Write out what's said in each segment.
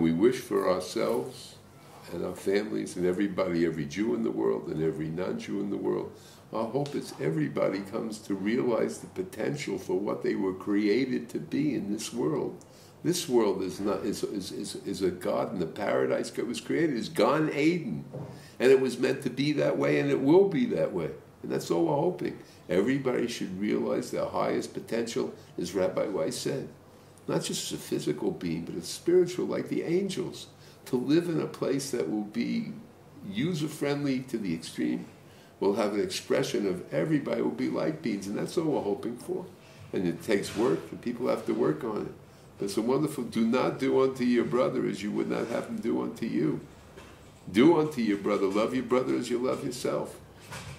And we wish for ourselves and our families and everybody, every Jew in the world and every non-Jew in the world. Our hope is everybody comes to realize the potential for what they were created to be in this world. This world is a garden, a paradise that was created. It's Gan Eden. And it was meant to be that way, and it will be that way. And that's all we're hoping. Everybody should realize their highest potential, as Rabbi Weiss said. Not just as a physical being, but it's spiritual, like the angels. To live in a place that will be user-friendly to the extreme. We'll have an expression of everybody will be light beings, and that's all we're hoping for. And it takes work, and people have to work on it. But it's a wonderful, do not do unto your brother as you would not have him do unto you. Do unto your brother, love your brother as you love yourself.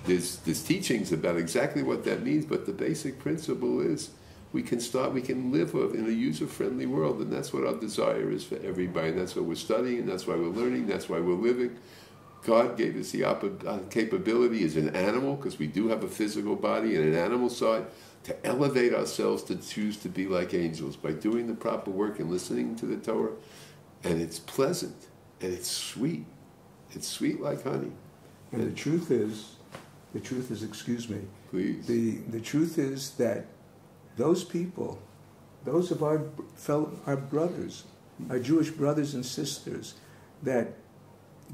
There's teachings about exactly what that means, but the basic principle is we can live in a user-friendly world, and that's what our desire is for everybody, and that's what we're studying, and that's why we're learning, that's why we're living. God gave us the capability as an animal, because we do have a physical body and an animal side, to elevate ourselves to choose to be like angels by doing the proper work and listening to the Torah. And it's pleasant, and it's sweet. It's sweet like honey. And the truth is, excuse me, please. The truth is that those people, those of our brothers, our Jewish brothers and sisters, that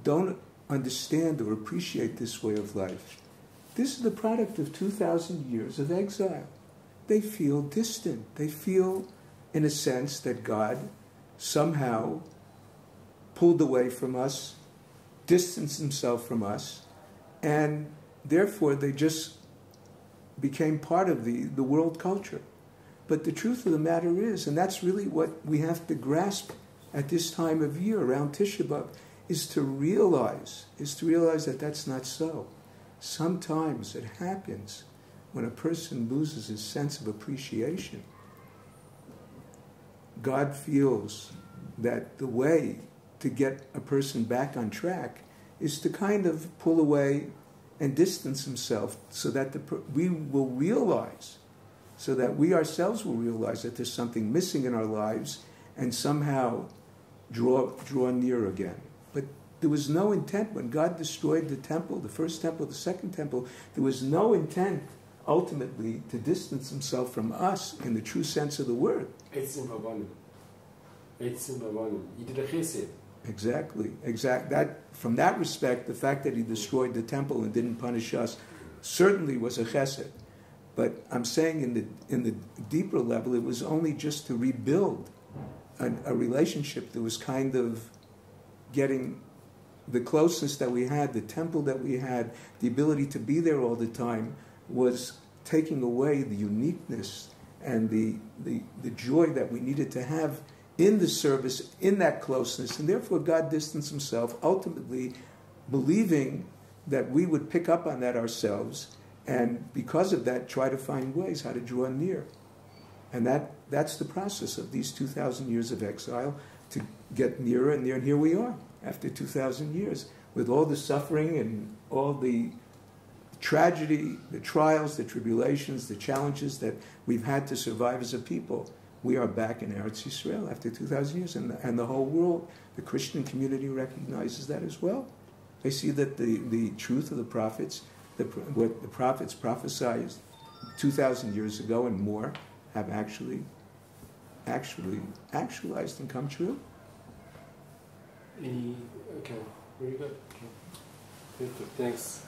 don't understand or appreciate this way of life, this is the product of 2,000 years of exile. They feel distant. They feel, in a sense, that God somehow pulled away from us, distanced himself from us, and therefore they just became part of the world culture. But the truth of the matter is, and that's really what we have to grasp at this time of year, around Tisha B'Av, is to realize that that's not so. Sometimes it happens when a person loses his sense of appreciation. God feels that the way to get a person back on track is to kind of pull away and distance himself so that we will realize, so that we ourselves will realize that there's something missing in our lives and somehow draw near again. But there was no intent when God destroyed the temple, the first temple, the second temple, there was no intent ultimately to distance himself from us in the true sense of the word. He did a chesed. Exactly. From that respect, the fact that he destroyed the temple and didn't punish us certainly was a chesed. But I'm saying in the deeper level, it was only just to rebuild a relationship that was kind of getting the closeness that we had, the temple that we had, the ability to be there all the time, was taking away the uniqueness and the joy that we needed to have in the service, in that closeness. And therefore God distanced himself, ultimately believing that we would pick up on that ourselves, and because of that try to find ways how to draw near. And that's the process of these 2,000 years of exile, to get nearer and nearer. And here we are, after 2,000 years, with all the suffering and all the tragedy, the trials, the tribulations, the challenges that we've had to survive as a people. We are back in Eretz Yisrael after 2,000 years, and the whole world, the Christian community recognizes that as well. They see that the truth of the prophets, what the prophets prophesied 2,000 years ago and more, have actually actualized and come true. Okay, very good. Okay. Thanks.